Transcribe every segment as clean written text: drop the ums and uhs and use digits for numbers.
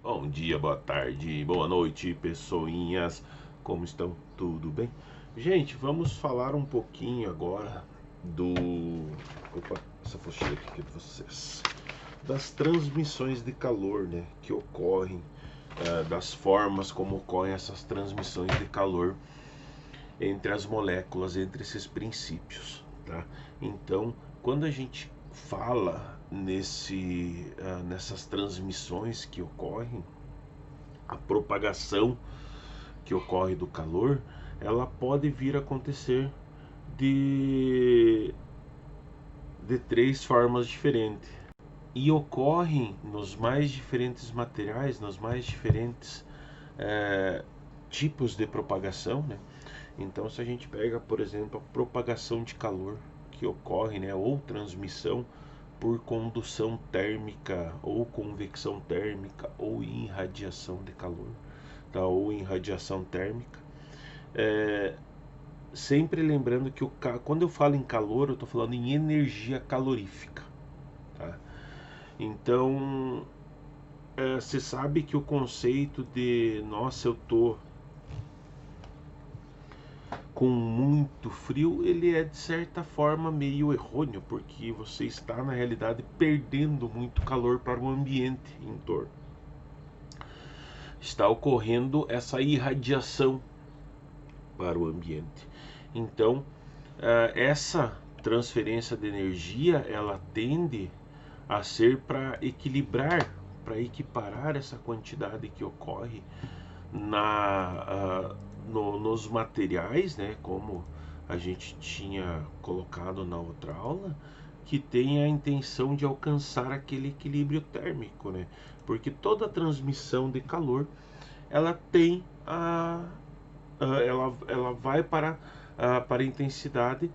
Bom dia, boa tarde, boa noite, pessoinhas. Como estão? Tudo bem? Gente, vamos falar um pouquinho agora do. Opa, essa focinha aqui de vocês. Das transmissões de calor, né? Que ocorrem, das formas como ocorrem essas transmissões de calor entre as moléculas, entre esses princípios, tá? Então, quando a gente fala nessas transmissões que ocorrem, a propagação que ocorre do calor, ela pode vir a acontecer de, de três formas diferentes. E ocorrem nos mais diferentes materiais, nos mais diferentes é, tipos de propagação, né? Então, se a gente pega, por exemplo, a propagação de calor que ocorre, né, ou transmissão por condução térmica, ou convecção térmica, ou irradiação de calor, tá? Ou irradiação térmica. É, sempre lembrando que quando eu falo em calor, eu estou falando em energia calorífica, tá? Então, você sabe que o conceito de, nossa, eu tô com muito frio, ele é de certa forma meio errôneo, porque você está na realidade perdendo muito calor para o ambiente em torno. Está ocorrendo essa irradiação para o ambiente. Então, essa transferência de energia, ela tende a ser para equilibrar, para equiparar essa quantidade que ocorre nos materiais, né, como a gente tinha colocado na outra aula, que tem a intenção de alcançar aquele equilíbrio térmico, né? Porque toda transmissão de calor, ela tem ela vai para a intensidade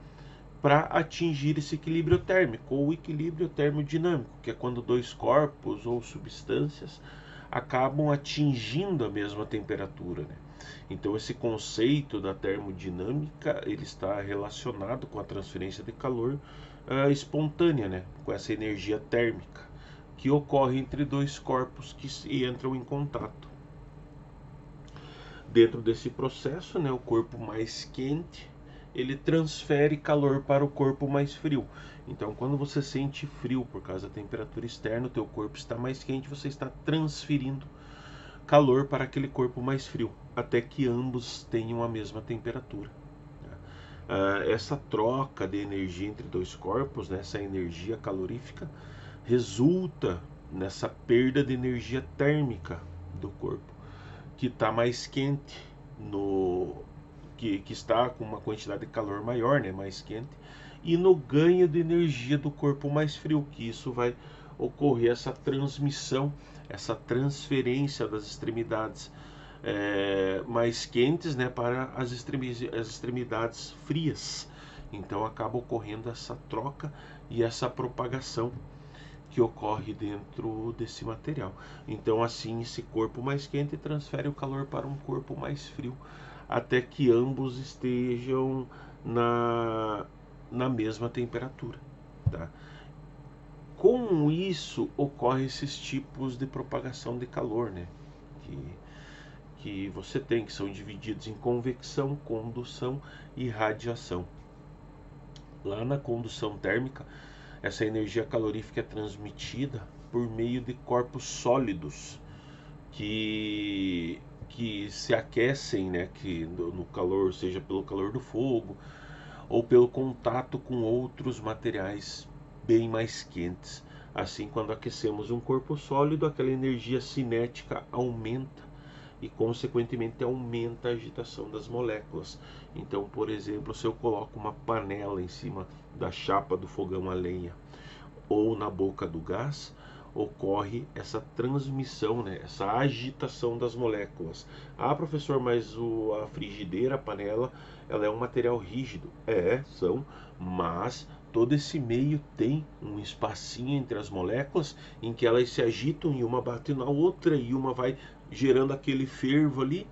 para atingir esse equilíbrio térmico ou equilíbrio termodinâmico, que é quando dois corpos ou substâncias acabam atingindo a mesma temperatura, né? Então esse conceito da termodinâmica ele está relacionado com a transferência de calor espontânea, né? Com essa energia térmica que ocorre entre dois corpos que entram em contato. Dentro desse processo, né, o corpo mais quente ele transfere calor para o corpo mais frio. Então, quando você sente frio por causa da temperatura externa, o teu corpo está mais quente, você está transferindo calor para aquele corpo mais frio, até que ambos tenham a mesma temperatura. Essa troca de energia entre dois corpos, né, essa energia calorífica, resulta nessa perda de energia térmica do corpo, que está mais quente, que está com uma quantidade de calor maior, né, mais quente, e no ganho de energia do corpo mais frio, que isso vai ocorrer essa transmissão, essa transferência das extremidades mais quentes, né, para as extremidades frias. Então acaba ocorrendo essa troca e essa propagação que ocorre dentro desse material. Então assim esse corpo mais quente transfere o calor para um corpo mais frio, até que ambos estejam na mesma temperatura, tá? Com isso ocorre esses tipos de propagação de calor, né? Que você tem, que são divididos em convecção, condução e radiação. Lá na condução térmica, essa energia calorífica é transmitida por meio de corpos sólidos que se aquecem, né, que no calor, seja pelo calor do fogo ou pelo contato com outros materiais bem mais quentes. Assim, quando aquecemos um corpo sólido, aquela energia cinética aumenta e, consequentemente, aumenta a agitação das moléculas. Então, por exemplo, se eu coloco uma panela em cima da chapa do fogão a lenha ou na boca do gás, ocorre essa transmissão, né? Essa agitação das moléculas. Ah, professor, mas a frigideira, a panela, ela é um material rígido. São, mas todo esse meio tem um espacinho entre as moléculas em que elas se agitam e uma bate na outra e uma vai gerando aquele fervo ali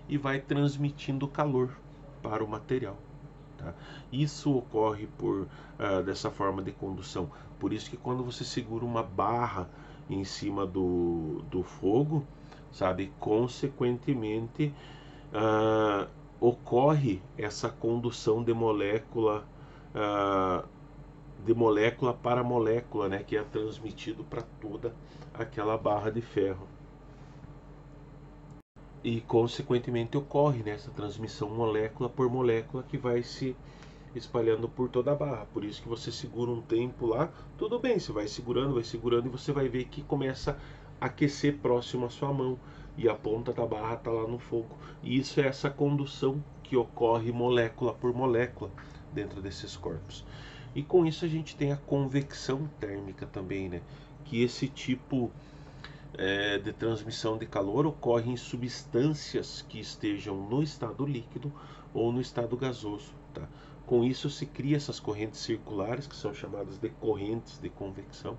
e vai transmitindo calor para o material. Tá? Isso ocorre dessa forma de condução. Por isso que quando você segura uma barra em cima do fogo, sabe? Consequentemente, ocorre essa condução de molécula para molécula, né, que é transmitido para toda aquela barra de ferro. E consequentemente ocorre nessa transmissão molécula por molécula que vai se espalhando por toda a barra. Por isso que você segura um tempo lá, tudo bem, você vai segurando e você vai ver que começa a aquecer próximo à sua mão e a ponta da barra está lá no fogo. E isso é essa condução que ocorre molécula por molécula dentro desses corpos. E com isso a gente tem a convecção térmica também, né? Que esse tipo de transmissão de calor ocorre em substâncias que estejam no estado líquido ou no estado gasoso, tá? Com isso se cria essas correntes circulares, que são chamadas de correntes de convecção,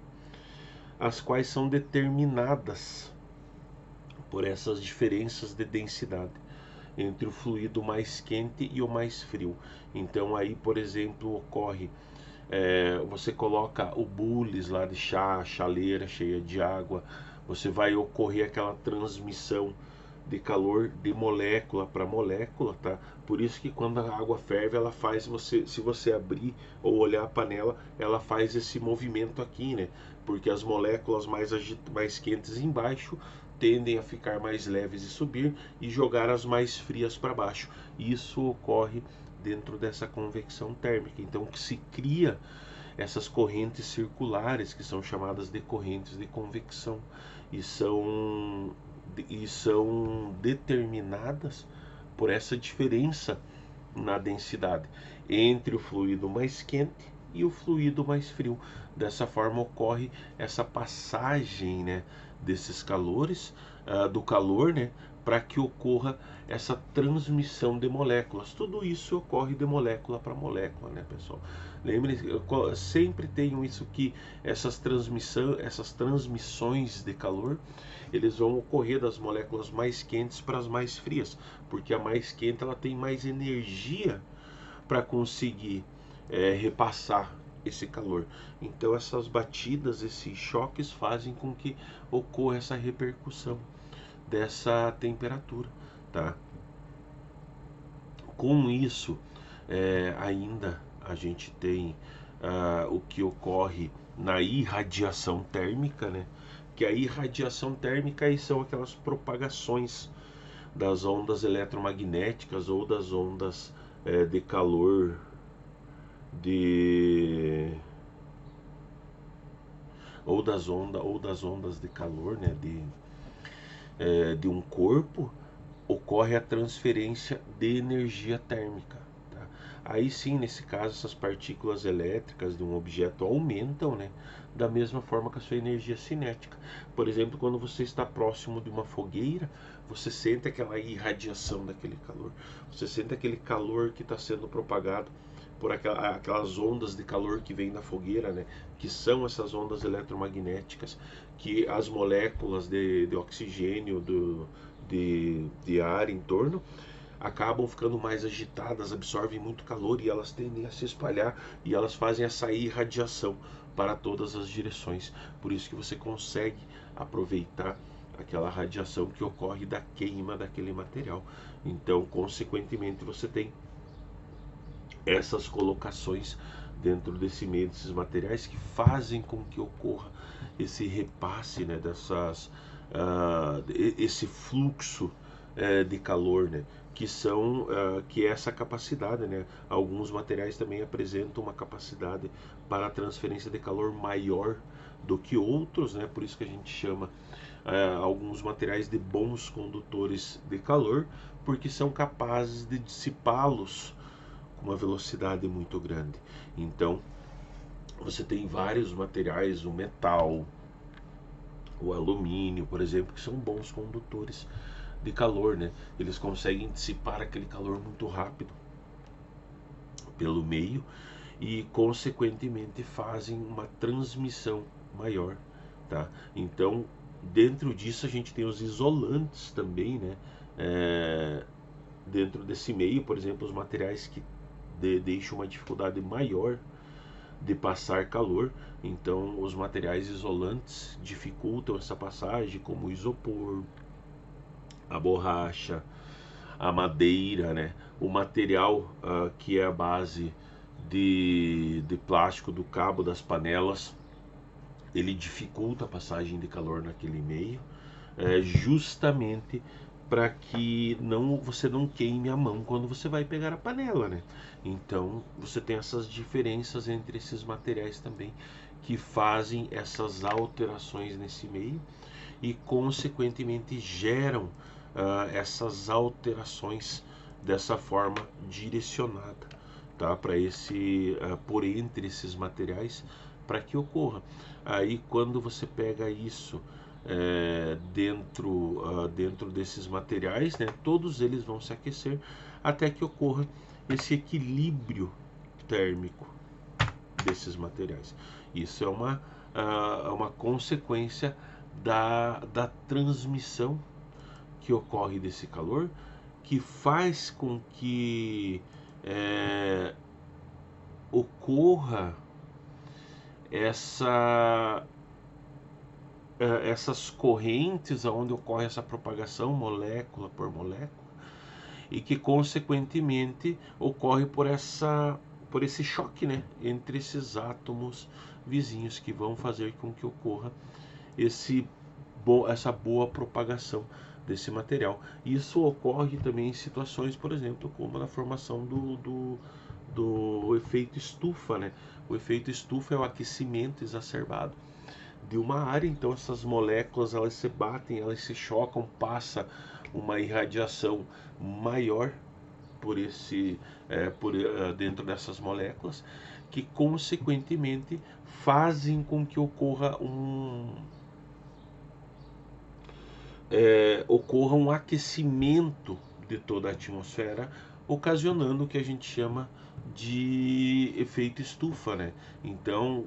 as quais são determinadas por essas diferenças de densidade entre o fluido mais quente e o mais frio. Então aí, por exemplo, ocorre, você coloca o bules lá de chá, chaleira cheia de água, você vai ocorrer aquela transmissão de calor de molécula para molécula, tá? Por isso que quando a água ferve, ela faz se você abrir ou olhar a panela, ela faz esse movimento aqui, né? Porque as moléculas mais quentes embaixo tendem a ficar mais leves e subir e jogar as mais frias para baixo. Isso ocorre dentro dessa convecção térmica. Então que se cria essas correntes circulares que são chamadas de correntes de convecção e são determinadas por essa diferença na densidade entre o fluido mais quente e o fluido mais frio. Dessa forma ocorre essa passagem, né, desses calores, do calor, né, para que ocorra essa transmissão de moléculas. Tudo isso ocorre de molécula para molécula, né, pessoal? Lembre-se, sempre tenham isso, que essas transmissões de calor, eles vão ocorrer das moléculas mais quentes para as mais frias, porque a mais quente ela tem mais energia para conseguir repassar esse calor. Então essas batidas, esses choques fazem com que ocorra essa repercussão dessa temperatura, tá? Com isso, ainda a gente tem o que ocorre na irradiação térmica, né? Que a irradiação térmica aí são aquelas propagações das ondas eletromagnéticas ou das ondas de calor ou das ondas de calor, né, de um corpo, ocorre a transferência de energia térmica, tá? Aí sim, nesse caso, essas partículas elétricas de um objeto aumentam, né, da mesma forma que a sua energia cinética. Por exemplo, quando você está próximo de uma fogueira, você sente aquela irradiação daquele calor, você sente aquele calor que está sendo propagado por aquelas ondas de calor que vem da fogueira, né? Que são essas ondas eletromagnéticas, que as moléculas de oxigênio de ar em torno acabam ficando mais agitadas, absorvem muito calor e elas tendem a se espalhar e elas fazem essa irradiação para todas as direções. Por isso que você consegue aproveitar aquela radiação que ocorre da queima daquele material. Então, consequentemente, você tem essas colocações dentro desse meio, desses materiais, que fazem com que ocorra esse repasse, né, esse fluxo de calor, né, que é essa capacidade, né? Alguns materiais também apresentam uma capacidade para a transferência de calor maior do que outros, né? Por isso que a gente chama alguns materiais de bons condutores de calor, porque são capazes de dissipá-los com uma velocidade muito grande. Então, você tem vários materiais, o metal, o alumínio, por exemplo, que são bons condutores de calor, né? Eles conseguem dissipar aquele calor muito rápido pelo meio e, consequentemente, fazem uma transmissão maior, tá? Então, dentro disso, a gente tem os isolantes também, né? Dentro desse meio, por exemplo, os materiais que deixam uma dificuldade maior de passar calor. Então, os materiais isolantes dificultam essa passagem, como o isopor, a borracha, a madeira, né? O material que é a base de plástico do cabo das panelas, ele dificulta a passagem de calor naquele meio, justamente para que você não queime a mão quando você vai pegar a panela, né? Então você tem essas diferenças entre esses materiais também que fazem essas alterações nesse meio e consequentemente geram essas alterações dessa forma direcionada, tá? Para esse por entre esses materiais para que ocorra. Aí quando você pega isso dentro desses materiais, né, todos eles vão se aquecer até que ocorra esse equilíbrio térmico desses materiais. Isso é uma consequência da transmissão que ocorre desse calor, que faz com que ocorra essas correntes onde ocorre essa propagação molécula por molécula e que consequentemente ocorre por esse choque, né, entre esses átomos vizinhos que vão fazer com que ocorra essa boa propagação desse material. Isso ocorre também em situações, por exemplo, como na formação do efeito estufa, né? O efeito estufa é o aquecimento exacerbado de uma área, então essas moléculas elas se batem, elas se chocam, passa uma irradiação maior dentro dessas moléculas, que consequentemente fazem com que ocorra um aquecimento de toda a atmosfera, ocasionando o que a gente chama de efeito estufa, né? Então,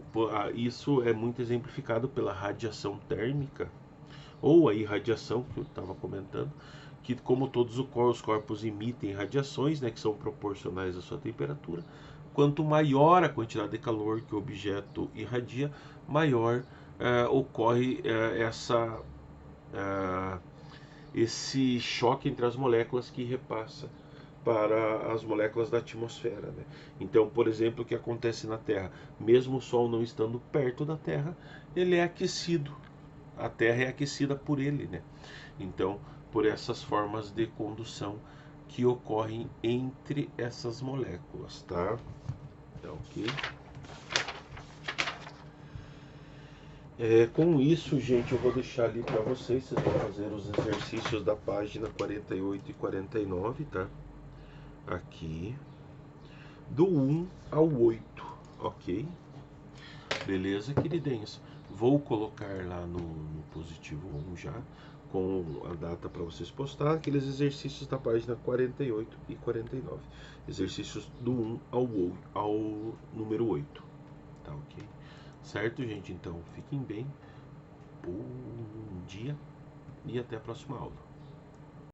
isso é muito exemplificado pela radiação térmica ou a irradiação que eu estava comentando, que como todos os corpos emitem radiações, né, que são proporcionais à sua temperatura, quanto maior a quantidade de calor que o objeto irradia, maior ocorre esse choque entre as moléculas que repassa para as moléculas da atmosfera, né? Então, por exemplo, o que acontece na Terra, mesmo o Sol não estando perto da Terra, ele é aquecido. A Terra é aquecida por ele, né? Então, por essas formas de condução que ocorrem entre essas moléculas, tá? Tá ok? Com isso, gente, eu vou deixar ali para vocês. Vocês vão fazer os exercícios da página 48 e 49, tá? Aqui, do 1 ao 8, ok? Beleza, queridinhos? Vou colocar lá no positivo 1 já, com a data para vocês postar, aqueles exercícios da página 48 e 49. Exercícios do 1 ao número 8, tá ok? Certo, gente? Então, fiquem bem, bom dia e até a próxima aula.